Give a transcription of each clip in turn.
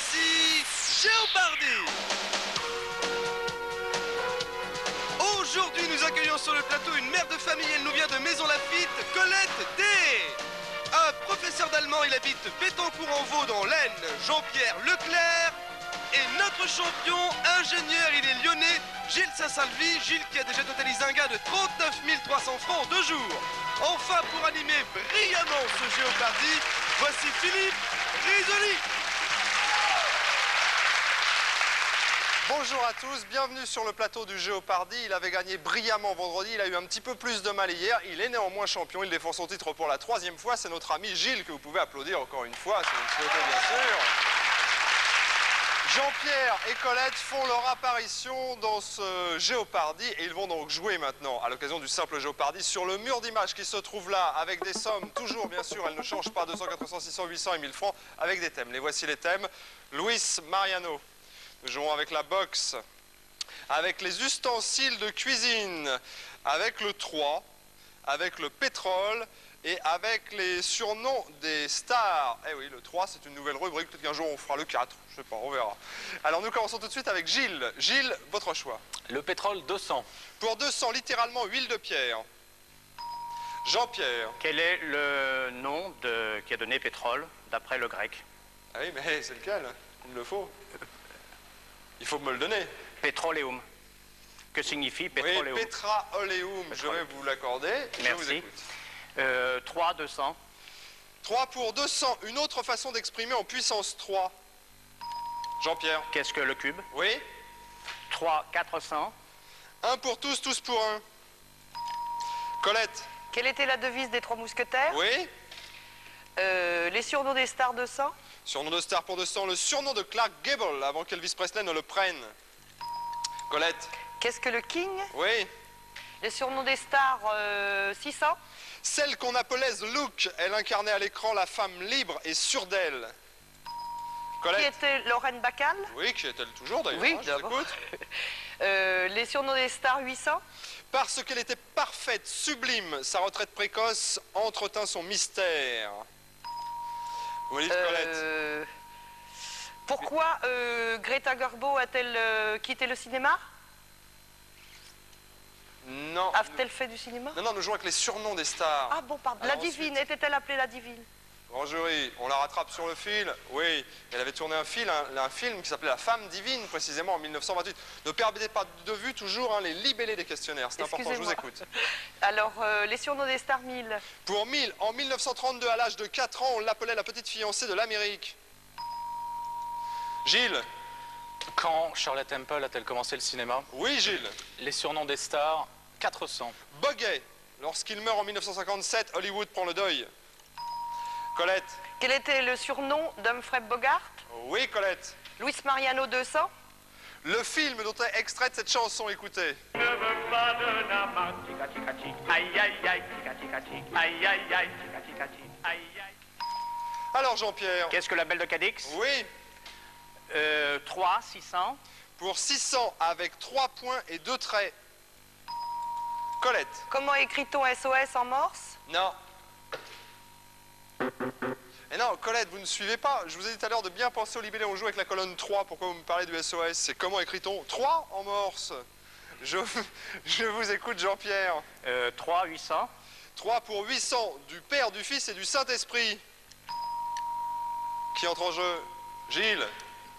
voici Géopardy. Aujourd'hui, nous accueillons sur le plateau une mère de famille, elle nous vient de Maison Lafitte, Colette D. Un professeur d'allemand, il habite Bétancourt-en-Vaux dans l'Aisne, Jean-Pierre Leclerc. Et notre champion, ingénieur, il est lyonnais, Gilles Saint-Salvi. Gilles qui a déjà totalisé un gain de 39 300 francs en 2 jours. Enfin, pour animer brillamment ce Géopardy, voici Philippe Risoli. Bonjour à tous, bienvenue sur le plateau du Géopardy. Il avait gagné brillamment vendredi, il a eu un petit peu plus de mal hier. Il est néanmoins champion, il défend son titre pour la 3e fois. C'est notre ami Gilles que vous pouvez applaudir encore une fois, si vous le souhaitez bien sûr. Jean-Pierre et Colette font leur apparition dans ce Géopardy et ils vont donc jouer maintenant, à l'occasion du simple Géopardy, sur le mur d'image qui se trouve là, avec des sommes, toujours bien sûr, elles ne changent pas, 200, 400, 600, 800 et 1000 francs, avec des thèmes. Les voici les thèmes. Luis Mariano. Nous jouons avec la boxe, avec les ustensiles de cuisine, avec le 3, avec le pétrole et avec les surnoms des stars. Eh oui, le 3, c'est une nouvelle rubrique. Peut-être qu'un jour on fera le 4, je sais pas, on verra. Alors nous commençons tout de suite avec Gilles. Gilles, votre choix. Le pétrole 200. Pour 200, littéralement huile de pierre. Jean-Pierre. Quel est le nom qui a donné pétrole, d'après le grec? Ah oui, mais c'est lequel? Il me le faut. Il faut me le donner. Pétroleum. Que signifie pétroleum? Oui, pétraoléum, je vais vous l'accorder. Merci. Je vous écoute. 3, 200. 3 pour 200, une autre façon d'exprimer en puissance 3. Jean-Pierre. Qu'est-ce que le cube? Oui. 3, 400. 1 pour tous, tous pour 1. Colette. Quelle était la devise des 3 mousquetaires? Oui. Les surnoms des stars 200. Surnom de star pour 200, le surnom de Clark Gable, avant qu'Elvis Presley ne le prenne. Colette. Qu'est-ce que le king? Oui. Les surnoms des stars 600. Celle qu'on appelait The Look, elle incarnait à l'écran la femme libre et sûre d'elle. Colette. Qui était Lorraine Bacal? Oui, qui est-elle toujours d'ailleurs? Oui, hein, je vous d'abord. écoute. Les surnoms des stars 800. Parce qu'elle était parfaite, sublime, sa retraite précoce entretint son mystère. Vous me dites, Colette. Pourquoi Greta Garbo a-t-elle quitté le cinéma? Non. A-t-elle fait du cinéma? Non, nous jouons avec les surnoms des stars. Ah bon, pardon. Alors La Divine, ensuite, était-elle appelée la Divine? grand jury, on la rattrape sur le fil. Oui, elle avait tourné un film qui s'appelait La Femme Divine, précisément en 1928. Ne perdez pas de vue toujours les libellés des questionnaires, c'est important, je vous écoute. Alors, les surnoms des stars 1000. Pour 1000, en 1932, à l'âge de 4 ans, on l'appelait la petite fiancée de l'Amérique. Gilles. Quand Shirley Temple a-t-elle commencé le cinéma? Oui, Gilles. Les surnoms des stars 400. Boguet. Lorsqu'il meurt en 1957, Hollywood prend le deuil. Colette. Quel était le surnom d'Humphrey Bogart? Oui, Colette. Luis Mariano 200. Le film dont est extraite cette chanson, écoutez. Ne veux pas de nama, tica tica tic, aïe aïe aïe, tica tica tic, aïe aïe aïe, tica tica tic, aïe aïe. Alors, Jean-Pierre. Qu'est-ce que la belle de Cadix? Oui. 3, 600. Pour 600, avec 3 points et 2 traits. Colette. Comment écrit-on SOS en morse? Non. Et non, Colette, vous ne suivez pas. Je vous ai dit tout à l'heure de bien penser au libellé. On joue avec la colonne 3. Pourquoi vous me parlez du SOS? C'est comment écrit-on 3 en morse? Je vous écoute, Jean-Pierre. 3, 800. 3 pour 800, du Père, du Fils et du Saint-Esprit. Qui entre en jeu? Gilles.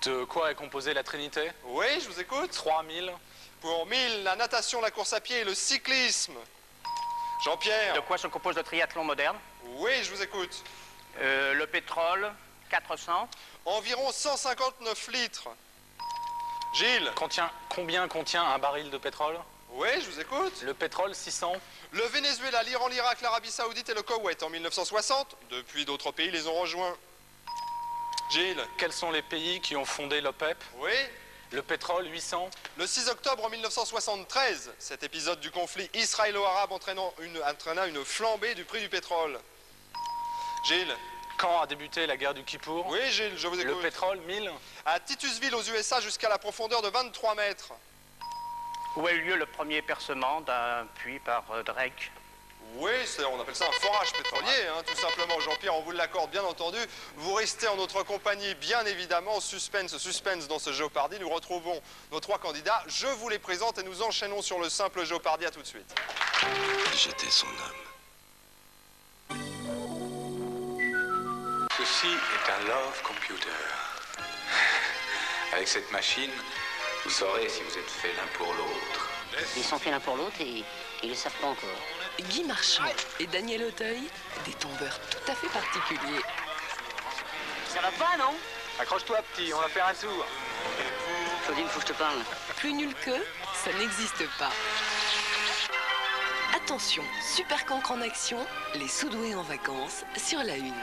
De quoi est composée la Trinité? Oui, je vous écoute. 3000. Pour 1000, la natation, la course à pied et le cyclisme. Jean-Pierre. De quoi se compose le triathlon moderne? Oui, je vous écoute. Le pétrole 400. Environ 159 litres. Gilles. Combien contient un baril de pétrole? Oui, je vous écoute. Le pétrole 600. Le Venezuela, l'Iran, l'Irak, l'Arabie Saoudite et le Koweït en 1960. Depuis, d'autres pays les ont rejoints. Gilles. Quels sont les pays qui ont fondé l'OPEP? Oui. Le pétrole 800. Le 6 octobre 1973, cet épisode du conflit israélo-arabe entraîna une flambée du prix du pétrole. Gilles. Quand a débuté la guerre du Kippour? Oui, Gilles, je vous écoute. Le pétrole 1000. À Titusville, aux USA, jusqu'à la profondeur de 23 mètres. Où a eu lieu le premier percement d'un puits par Drake? Oui, on appelle ça un forage pétrolier, hein, tout simplement. Jean-Pierre, on vous l'accorde, bien entendu. Vous restez en notre compagnie, bien évidemment. Suspense, suspense dans ce Jeopardy. Nous retrouvons nos 3 candidats. Je vous les présente et nous enchaînons sur le simple Jeopardy. À tout de suite. J'étais son homme. Ceci est un love computer. Avec cette machine, vous saurez si vous êtes faits l'un pour l'autre. Ils sont faits l'un pour l'autre et ils le savent pas encore. Guy Marchand et Daniel Auteuil, des tombeurs tout à fait particuliers. Ça va pas, non? Accroche-toi, petit, on va faire un tour. Claudine, faut que je te parle. Plus nul que, ça n'existe pas. Attention, Super Cancre en action, les sous-doués en vacances sur la Une.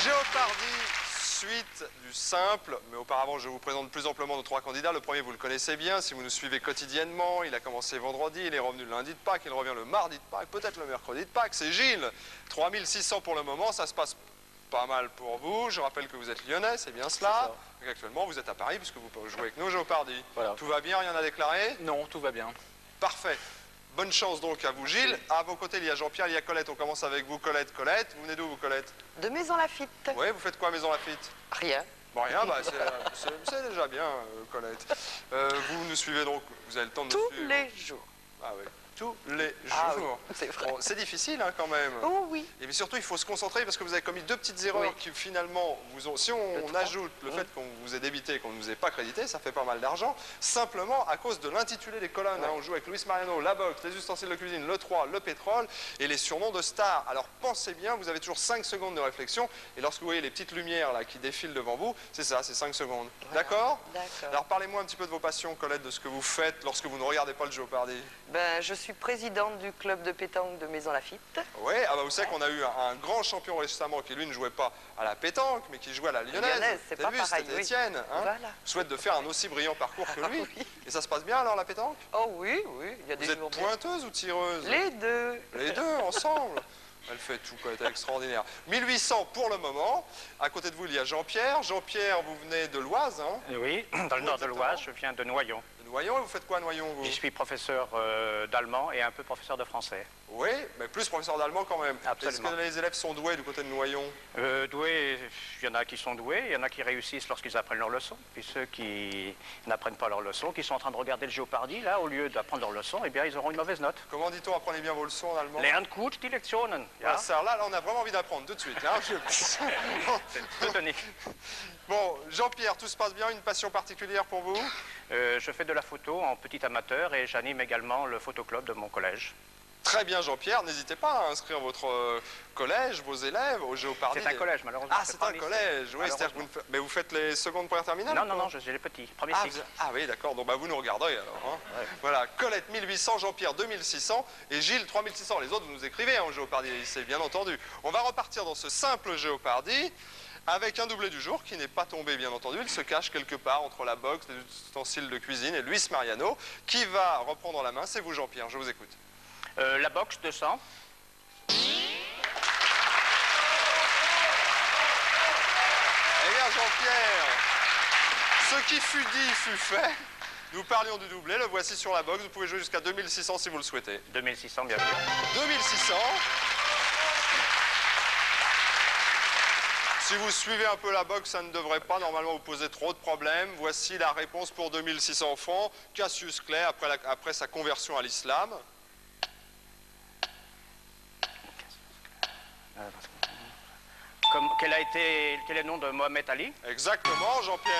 Jeopardy, suite du simple, mais auparavant je vous présente plus amplement nos 3 candidats. Le premier, vous le connaissez bien, si vous nous suivez quotidiennement, il a commencé vendredi, il est revenu le lundi de Pâques, il revient le mardi de Pâques, peut-être le mercredi de Pâques, c'est Gilles. 3600 pour le moment, ça se passe pas mal pour vous. Je rappelle que vous êtes lyonnais, c'est bien cela. Donc actuellement, vous êtes à Paris puisque vous jouez avec nous au Jeopardy. Voilà. Tout va bien, rien à déclarer? Non, tout va bien. Parfait. Bonne chance donc à vous, Gilles. À vos côtés, il y a Jean-Pierre, il y a Colette. On commence avec vous, Colette. Colette, vous venez d'où, vous, Colette? De Maison Lafitte. Oui, vous faites quoi à Maison Lafitte? Rien. Bon, rien, bah, c'est déjà bien, Colette. Vous nous suivez donc, vous avez le temps de nous Tous suivre. les jours. Ah oui, tous les Ah jours. oui, c'est vrai. Bon, c'est difficile hein, quand même. Oh oui. Et puis surtout, il faut se concentrer parce que vous avez commis 2 petites erreurs Oui. qui finalement, si on trois. ajoute le fait qu'on vous ait débité et qu'on ne vous ait pas crédité, ça fait pas mal d'argent, simplement à cause de l'intitulé des colonnes. Hein. On joue avec Luis Mariano, la boxe, les ustensiles de cuisine, le 3, le pétrole et les surnoms de stars. Alors pensez bien, vous avez toujours 5 secondes de réflexion et lorsque vous voyez les petites lumières là qui défilent devant vous, c'est ça, c'est 5 secondes. D'accord? D'accord. Alors parlez-moi un petit peu de vos passions, Colette, de ce que vous faites lorsque vous ne regardez pas le Jeopardy. Ben, je suis présidente du club de pétanque de Maison Lafitte. Oui, ah bah vous savez qu'on a eu un grand champion récemment qui lui ne jouait pas à la pétanque, mais qui jouait à la lyonnaise. C'est T'as pas vu, pareil, c'était oui. Étienne. Hein, Voilà. je souhaite de faire un aussi brillant parcours que lui. Oui. Et ça se passe bien alors la pétanque? Oh oui, oui, il y a des Vous êtes jours bien. pointeuse ou tireuse? Les deux. Les deux ensemble. Elle fait tout, quoi, elle est extraordinaire. 1800 pour le moment. À côté de vous, il y a Jean-Pierre. Jean-Pierre, vous venez de l'Oise, hein? Oui, dans le nord de exactement. l'Oise, je viens de Noyon. De Noyon, et vous faites quoi à Noyon, vous? Je suis professeur d'allemand et un peu professeur de français. Oui, mais plus professeur d'allemand quand même. Absolument. Est-ce que les élèves sont doués du côté de Noyon? Doués, il y en a qui sont doués, il y en a qui réussissent lorsqu'ils apprennent leurs leçons. Puis ceux qui n'apprennent pas leurs leçons, qui sont en train de regarder le Jeopardy, là, au lieu d'apprendre leurs leçons, eh bien, ils auront une mauvaise note. Comment dit-on, apprenez bien vos leçons en allemand? Lernt gut die Lektionen. Ah, ça, là, on a vraiment envie d'apprendre tout de suite. Hein. C'est tonique. Bon, Jean-Pierre, tout se passe bien, une passion particulière pour vous? Je fais de la photo en petit amateur et j'anime également le photoclub de mon collège. Très bien, Jean-Pierre, n'hésitez pas à inscrire votre collège, vos élèves au Jeopardy. C'est un collège, malheureusement. Ah, c'est un collège, oui, c'est-à-dire que vous, mais vous faites les secondes premières terminales? Non, non, non, j'ai les petits, premier Ah, cycle. ah oui, d'accord, donc bah, vous nous regarderez alors. Hein. Ouais. Voilà, Colette 1800, Jean-Pierre 2600 et Gilles 3600. Les autres, vous nous écrivez hein, au Jeopardy, c'est bien entendu. On va repartir dans ce simple Jeopardy avec un doublé du jour qui n'est pas tombé, bien entendu. Il se cache quelque part entre la boxe, les ustensiles de cuisine et Luis Mariano qui va reprendre la main. C'est vous, Jean-Pierre, je vous écoute. La boxe 200. Eh bien, Jean-Pierre, ce qui fut dit fut fait. Nous parlions du doublé, le voici sur la boxe. Vous pouvez jouer jusqu'à 2600 si vous le souhaitez. 2600, bien sûr. 2600. Si vous suivez un peu la boxe, ça ne devrait pas normalement vous poser trop de problèmes. Voici la réponse pour 2600 francs. Cassius Clay, après sa conversion à l'islam. Quel est le nom de Mohamed Ali? Exactement, Jean-Pierre.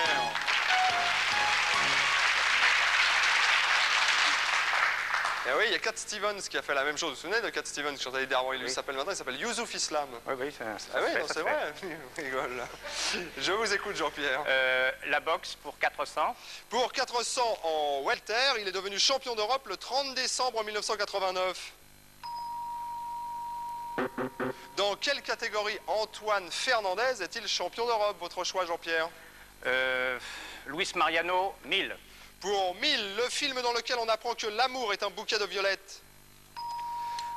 Et oui, il y a Cat Stevens qui a fait la même chose. Vous vous souvenez de Cat Stevens qui chantait avant? Il s'appelle maintenant, il s'appelle Youssouf Islam. Oui, oui, Ah oui, non, c'est vrai. Il rigole, là. Je vous écoute, Jean-Pierre. La boxe pour 400. Pour 400 en welter, il est devenu champion d'Europe le 30 décembre 1989. Dans quelle catégorie Antoine Fernandez est-il champion d'Europe? Votre choix, Jean-Pierre? Luis Mariano, 1000. Pour 1000, le film dans lequel on apprend que l'amour est un bouquet de violettes.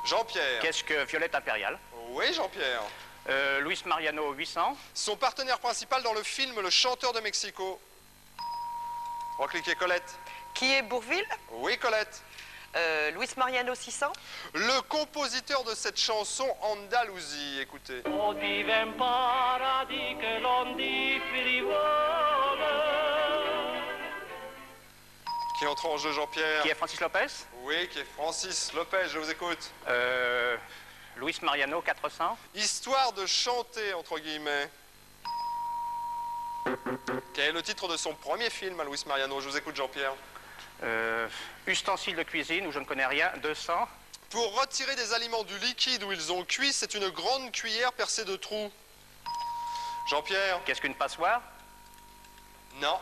Jean-Pierre. Qu'est-ce que Violette Impériale? Oui, Jean-Pierre. Luis Mariano, 800. Son partenaire principal dans le film Le Chanteur de Mexico. Recliquez Colette. Qui est Bourvil? Oui, Colette. Luis Mariano 600. Le compositeur de cette chanson Andalousie, écoutez. Qui entre en jeu, Jean-Pierre? Qui est Francis Lopez? Oui, qui est Francis Lopez, je vous écoute. Luis Mariano 400. Histoire de chanter, entre guillemets. Quel est le titre de son premier film à Luis Mariano? Je vous écoute, Jean-Pierre. Ustensiles de cuisine où je ne connais rien, 200. Pour retirer des aliments du liquide où ils ont cuit, c'est une grande cuillère percée de trous. Jean-Pierre? Qu'est-ce qu'une passoire? Non.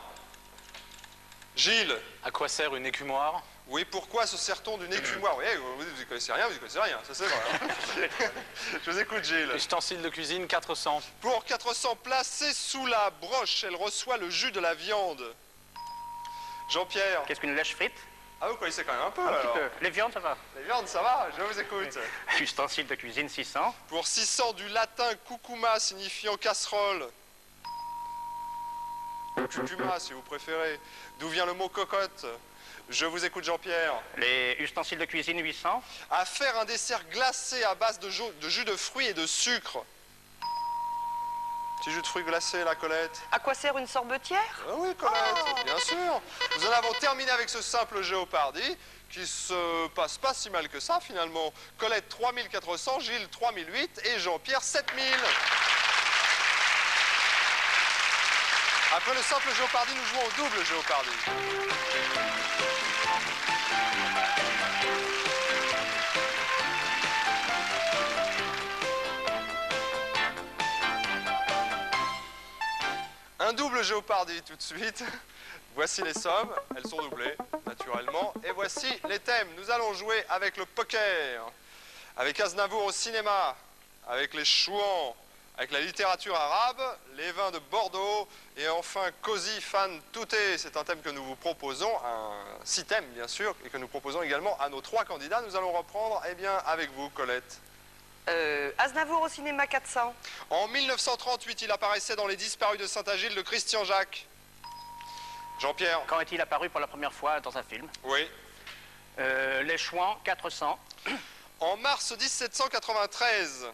Gilles? À quoi sert une écumoire? Oui, pourquoi se sert-on d'une écumoire? Oui, vous n'y connaissez rien, vous n'y connaissez rien, ça c'est vrai. Hein. Je vous écoute, Gilles. Ustensiles de cuisine, 400. Pour 400, placée sous la broche, elle reçoit le jus de la viande. Jean-Pierre? Qu'est-ce qu'une lèche frite? Ah, vous connaissez quand même un peu, Un petit alors. peu. Les viandes, ça va. Les viandes, ça va? Je vous écoute. Ustensiles de cuisine, 600. Pour 600, du latin cucuma, signifiant casserole. Ou cucuma, si vous préférez. D'où vient le mot cocotte? Je vous écoute, Jean-Pierre. Les ustensiles de cuisine, 800. À faire un dessert glacé à base de jus de fruits et de sucre. Petit jus de fruits glacé, la Colette. À quoi sert une sorbetière? Ah oui, Colette, bien sûr. Nous en avons terminé avec ce simple Jeopardy qui se passe pas si mal que ça, finalement. Colette, 3400, Gilles, 3008 et Jean-Pierre, 7000. Après le simple Jeopardy, nous jouons au double Jeopardy. Un double Jeopardy tout de suite. Voici les sommes, elles sont doublées, naturellement. Et voici les thèmes. Nous allons jouer avec le poker, avec Aznavour au cinéma, avec les chouans, avec la littérature arabe, les vins de Bordeaux, et enfin Cosy Fan Touté. C'est un thème que nous vous proposons, un 6 thèmes bien sûr, et que nous proposons également à nos 3 candidats. Nous allons reprendre, eh bien, avec vous, Colette. Aznavour au cinéma 400. En 1938, il apparaissait dans Les Disparus de Saint-Agile de Christian Jacques. Jean-Pierre? Quand est-il apparu pour la première fois dans un film? Oui. Les Chouans, 400. En mars 1793.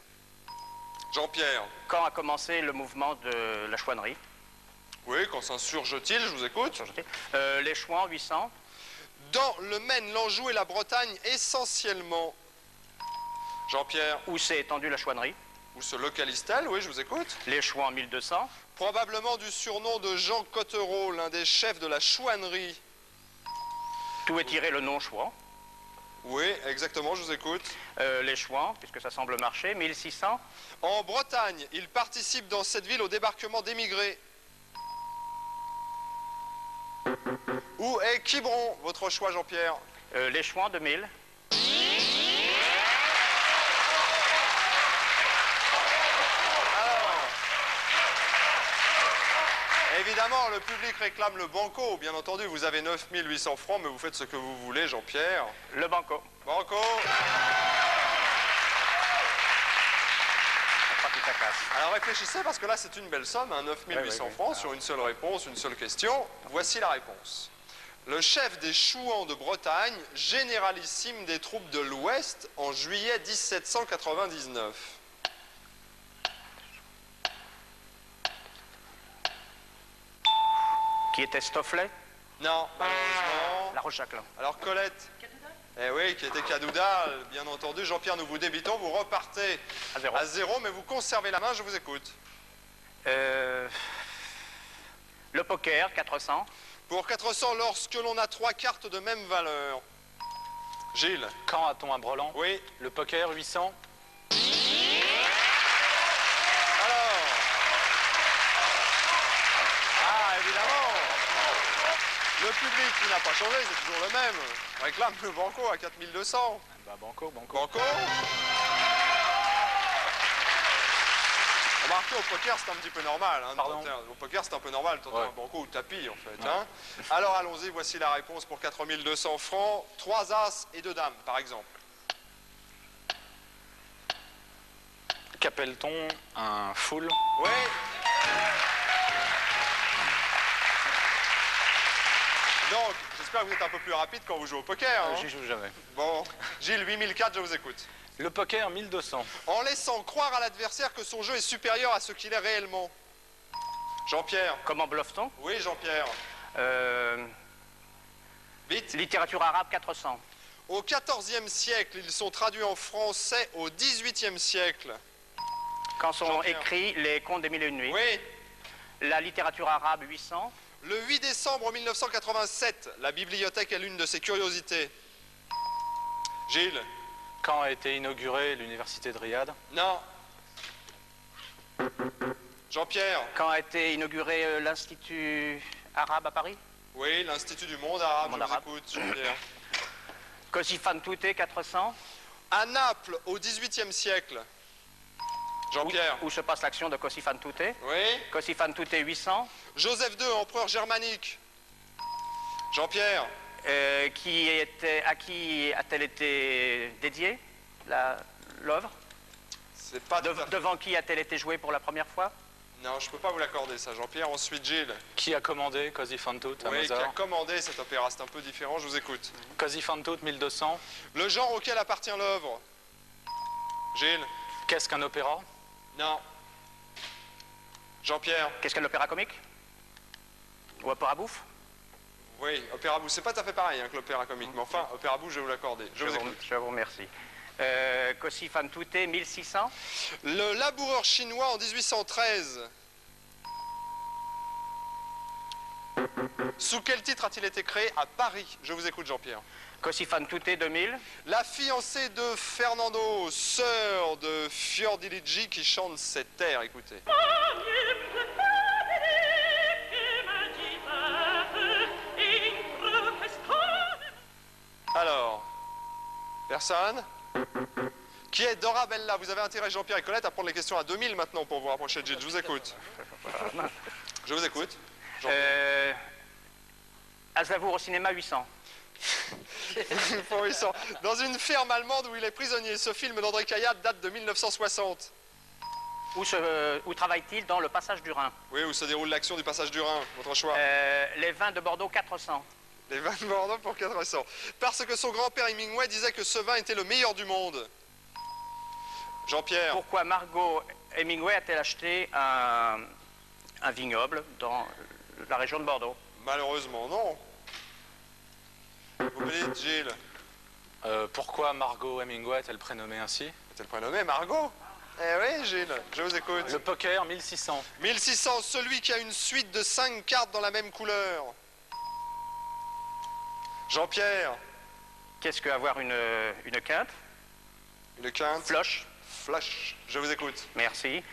Jean-Pierre? Quand a commencé le mouvement de la chouannerie? Oui, quand s'insurge-t-il? Je vous écoute. Les Chouans, 800. Dans le Maine, l'Anjou et la Bretagne essentiellement. Jean-Pierre? Où s'est étendue la chouannerie? Où se localise-t-elle? Oui, je vous écoute. Les Chouans, 1200. Probablement du surnom de Jean Cottereau, l'un des chefs de la chouannerie. D'où est tiré le nom Chouan? Oui, exactement, je vous écoute. Les Chouans, puisque ça semble marcher, 1600. En Bretagne, il participe dans cette ville au débarquement d'émigrés. Où est Quiberon? Votre choix, Jean-Pierre? Les Chouans, 2000. Évidemment, le public réclame le banco, bien entendu. Vous avez 9800 francs, mais vous faites ce que vous voulez, Jean-Pierre. Le banco. Banco. Alors réfléchissez, parce que là, c'est une belle somme, hein, 9800 francs sur une seule réponse, une seule question. Voici la réponse. Le chef des chouans de Bretagne, généralissime des troupes de l'Ouest en juillet 1799. Qui était Stofflet? Non, malheureusement. La Roche-Jacquelin. Alors Colette? Eh oui, qui était Kadouda, bien entendu. Jean-Pierre, nous vous débitons, vous repartez À 0, mais vous conservez la main, je vous écoute. Le poker, 400. Pour 400, lorsque l'on a 3 cartes de même valeur. Gilles? Quand a-t-on un brelan? Oui. Le poker, 800. Alors? Ah, évidemment. Le public qui n'a pas changé, c'est toujours le même. Réclame le banco à 4200. Bah banco, banco. Banco? Remarquez, au poker, c'est un petit peu normal. Hein, Pardon? au poker, c'est un peu normal de tenter Ouais. un banco ou tapis, en fait. Ouais. Hein. Alors, allons-y, voici la réponse pour 4200 francs. 3 as et 2 dames, par exemple. Qu'appelle-t-on un full? Oui. Donc, j'espère que vous êtes un peu plus rapide quand vous jouez au poker. Hein. J'y joue jamais. Bon, Gilles, 8004, je vous écoute. Le poker, 1200. En laissant croire à l'adversaire que son jeu est supérieur à ce qu'il est réellement. Jean-Pierre. Comment bluffe-t-on? Oui, Jean-Pierre. Vite. Littérature arabe, 400. Au XIVe siècle, ils sont traduits en français au XVIIIe siècle. Quand sont écrits les contes des Mille et une nuits. Oui. La littérature arabe, 800. Le 8 décembre 1987, la bibliothèque est l'une de ses curiosités. Gilles. Quand a été inaugurée l'université de Riyad? Non. Jean-Pierre. Quand a été inauguré l'Institut arabe à Paris? Oui, l'Institut du monde arabe, Monde je vous arabe. écoute, Jean-Pierre. Così fan tutte, 400. À Naples, au XVIIIe siècle. Jean-Pierre. Où se passe l'action de Così fan tutte? Oui. Così fan tutte, 800. Joseph II, empereur germanique. Jean-Pierre. À qui a-t-elle été dédiée, l'œuvre? C'est pas tout à fait- Devant qui a-t-elle été jouée pour la première fois? Non, je peux pas vous l'accorder, ça, Jean-Pierre. Ensuite, Gilles. Qui a commandé Così fan tutte à Oui, qui a Mozart? commandé cet opéra, c'est un peu différent, je vous écoute. Così fan tutte, 1200. Le genre auquel appartient l'œuvre. Gilles. Qu'est-ce qu'un opéra? Non. Jean-Pierre. Qu'est-ce qu'un opéra comique? Ou opéra bouffe? Oui, opéra bouffe, c'est pas tout à fait pareil hein, que l'opéra comique, mais enfin, opéra bouffe, je vais vous l'accorder. Je vous écoute. Je vous remercie. Così fan tutte, 1600. Le laboureur chinois en 1813. Sous quel titre a-t-il été créé à Paris? Je vous écoute, Jean-Pierre. Così fan tutte, 2000. La fiancée de Fernando, sœur de Fiordiligi, qui chante cet air, écoutez. Alors, personne? Qui est Dora Bella? Vous avez intérêt, Jean-Pierre et Colette, à prendre les questions à 2000 maintenant pour vous rapprocher de Gilles. Je vous écoute. Je vous écoute. Aznavour au cinéma, 800. Pour 800. Dans une ferme allemande où il est prisonnier, ce film d'André Caillade date de 1960. Où travaille-t-il? Dans le passage du Rhin. Oui, où se déroule l'action du passage du Rhin, votre choix. Les vins de Bordeaux, 400. Les vins de Bordeaux pour 400. Parce que son grand-père Hemingway disait que ce vin était le meilleur du monde. Jean-Pierre. Pourquoi Margot Hemingway a-t-elle acheté un vignoble dans la région de Bordeaux? Malheureusement, non. Vous me dites, Gilles. Pourquoi Margot Hemingway est-elle prénommée ainsi? Est-elle prénommée Margot? Eh oui, Gilles, je vous écoute. Le poker, 1600. 1600, celui qui a une suite de 5 cartes dans la même couleur. Jean-Pierre. Qu'est-ce qu'avoir une quinte? Une quinte. Flush. Flush, je vous écoute. Merci.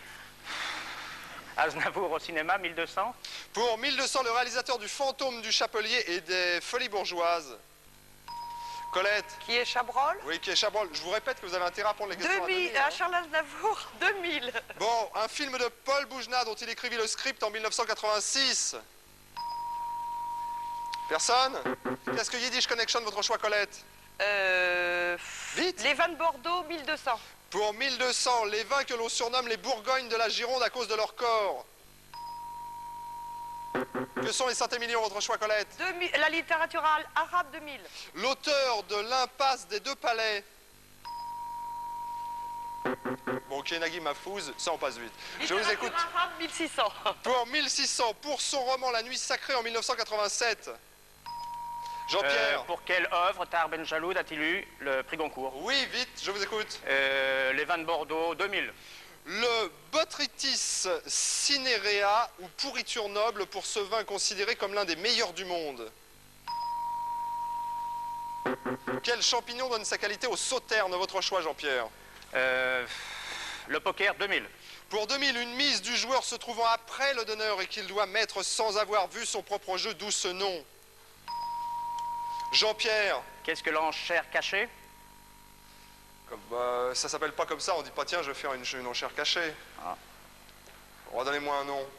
Aznavour au cinéma, 1200. Pour 1200, le réalisateur du Fantôme du Chapelier et des Folies Bourgeoises. Colette. Qui est Chabrol? Oui, qui est Chabrol. Je vous répète que vous avez intérêt à prendre les questions 2000, à 2000, hein. Charles Aznavour, 2000. Bon, un film de Paul Boujna dont il écrivit le script en 1986. Personne? Qu'est-ce que Yiddish Connection, votre choix, Colette? Vite. Les vins de Bordeaux, 1200. Pour 1200, les vins que l'on surnomme les Bourgognes de la Gironde à cause de leur corps. Que sont les Saint-Émilion, votre choix, Colette? 2000, la littérature arabe, 2000. L'auteur de l'Impasse des Deux Palais. Bon, Kenagi Mahfouz, ça on passe vite. Je vous écoute. Littérature arabe, 1600. Pour 1600, pour son roman La Nuit Sacrée en 1987. Jean-Pierre. Pour quelle œuvre Tahar Ben Jaloud a-t-il eu le prix Goncourt? Oui, vite, je vous écoute. Les vins de Bordeaux, 2000. Le Botrytis cinerea, ou pourriture noble, pour ce vin considéré comme l'un des meilleurs du monde. Quel champignon donne sa qualité au sauterne, votre choix, Jean-Pierre? Le poker, 2000. Pour 2000, une mise du joueur se trouvant après le donneur et qu'il doit mettre sans avoir vu son propre jeu, d'où ce nom. Jean-Pierre. Qu'est-ce que l'enchère cachée? Ça s'appelle pas comme ça, on dit pas tiens je vais faire une enchère cachée. Ah. Redonnez-moi un nom.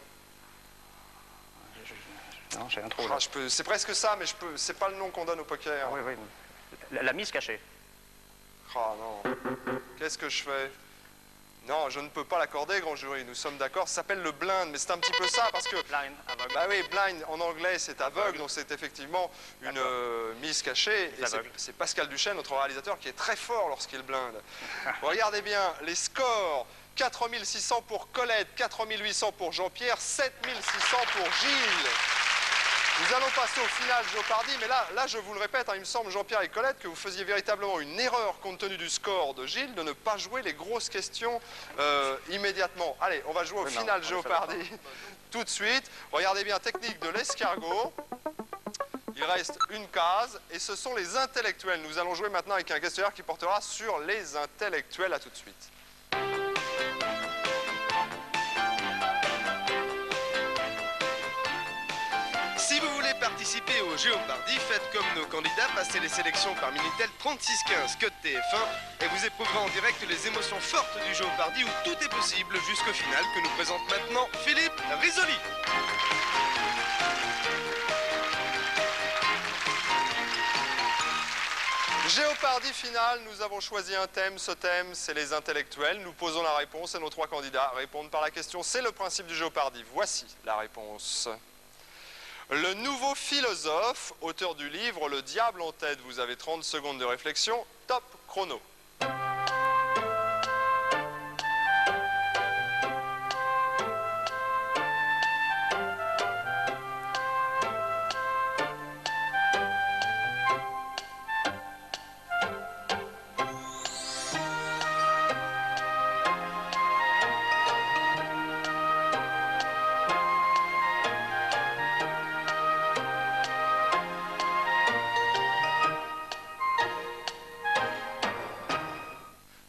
Non, j'ai un trou. C'est presque ça, mais c'est pas le nom qu'on donne au poker. Oui, oui. La mise cachée. Ah non. Qu'est-ce que je fais? Non, je ne peux pas l'accorder, grand jury, nous sommes d'accord. Ça s'appelle le blind, mais c'est un petit peu ça, parce que... Blind, aveugle. Bah oui, blind, en anglais, c'est aveugle, donc c'est effectivement une mise cachée. Et c'est Pascal Duchesne, notre réalisateur, qui est très fort lorsqu'il blinde. Regardez bien, les scores. 4600 pour Colette, 4800 pour Jean-Pierre, 7600 pour Gilles. Nous allons passer au final Jeopardy, mais là je vous le répète, hein, il me semble, Jean-Pierre et Colette, que vous faisiez véritablement une erreur compte tenu du score de Gilles de ne pas jouer les grosses questions immédiatement. Allez, on va jouer au final Jeopardy tout de suite. Regardez bien, technique de l'escargot. Il reste une case et ce sont les intellectuels. Nous allons jouer maintenant avec un questionnaire qui portera sur les intellectuels. À tout de suite. Si vous voulez participer au Jeopardy, faites comme nos candidats, passez les sélections par Minitel 3615 code TF1 et vous éprouverez en direct les émotions fortes du Jeopardy où tout est possible jusqu'au final que nous présente maintenant Philippe Risoli. Jeopardy final, nous avons choisi un thème. Ce thème, c'est les intellectuels. Nous posons la réponse et nos trois candidats répondent par la question. C'est le principe du Jeopardy. Voici la réponse. Le nouveau philosophe, auteur du livre Le diable en tête. Vous avez 30 secondes de réflexion. Top chrono.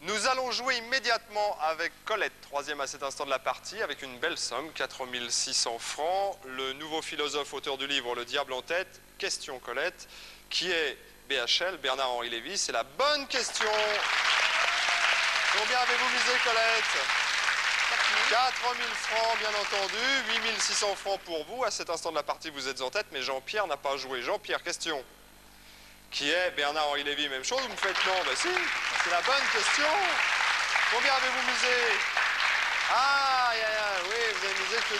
Nous allons jouer immédiatement avec Colette, troisième à cet instant de la partie, avec une belle somme, 4600 francs. Le nouveau philosophe, auteur du livre Le diable en tête. Question Colette, qui est BHL, Bernard-Henri Lévy. C'est la bonne question. Combien avez-vous misé, Colette? 4000 francs, bien entendu. 8600 francs pour vous. À cet instant de la partie, vous êtes en tête, mais Jean-Pierre n'a pas joué. Jean-Pierre, question. Qui est Bernard-Henri Lévy, même chose, vous me faites non? Ben si, c'est la bonne question. Combien avez-vous misé? Ah, oui, vous avez misé que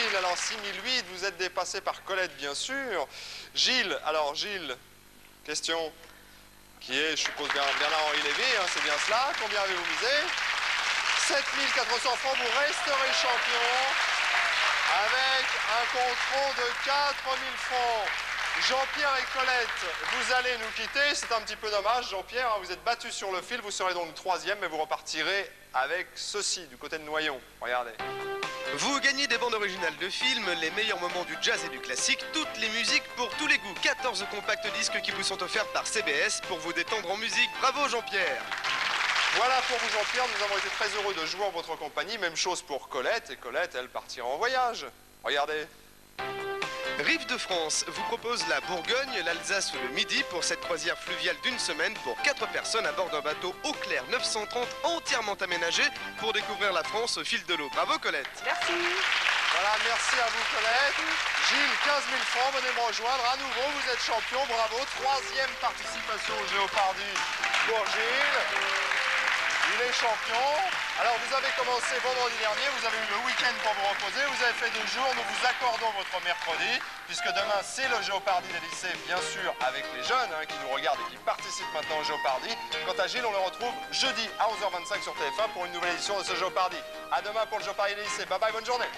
2000, alors 6008, vous êtes dépassé par Colette, bien sûr. Gilles, alors Gilles, question. Qui est, je suppose, Bernard-Henri Lévy, hein, c'est bien cela. Combien avez-vous misé? 7400 francs, vous resterez champion avec un compte de 4000 francs. Jean-Pierre et Colette, vous allez nous quitter, c'est un petit peu dommage. Jean-Pierre, hein, vous êtes battu sur le fil, vous serez donc troisième, mais vous repartirez avec ceci, du côté de Noyon. Regardez. Vous gagnez des bandes originales de films, les meilleurs moments du jazz et du classique, toutes les musiques pour tous les goûts. 14 compacts disques qui vous sont offerts par CBS pour vous détendre en musique. Bravo Jean-Pierre. Voilà pour vous Jean-Pierre, nous avons été très heureux de jouer en votre compagnie. Même chose pour Colette, et Colette, elle partira en voyage. Regardez. Rive de France vous propose la Bourgogne, l'Alsace ou le Midi pour cette croisière fluviale d'une semaine pour 4 personnes à bord d'un bateau Eau-Claire 930 entièrement aménagé pour découvrir la France au fil de l'eau. Bravo Colette. Merci. Voilà, merci à vous Colette. Gilles, 15 000 francs, venez me rejoindre. À nouveau, vous êtes champion, bravo. Troisième participation au Jeopardy pour Gilles. Il est champion. Alors, vous avez commencé vendredi dernier, vous avez eu le week-end pour vous reposer, vous avez fait 2 jours, nous vous accordons votre mercredi, puisque demain, c'est le Jeopardy des lycées, bien sûr, avec les jeunes qui nous regardent et qui participent maintenant au Jeopardy. Quant à Gilles, on le retrouve jeudi à 11h25 sur TF1 pour une nouvelle édition de ce Jeopardy. À demain pour le Jeopardy des lycées. Bye bye, bonne journée.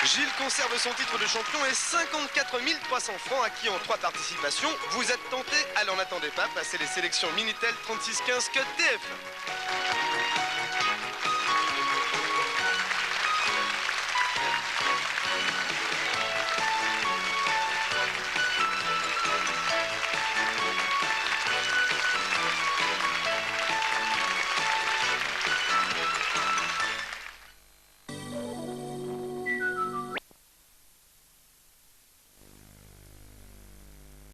Gilles conserve son titre de champion et 54 300 francs acquis en 3 participations. Vous êtes tenté, alors n'attendez pas, passez les sélections Minitel 3615 code TF1.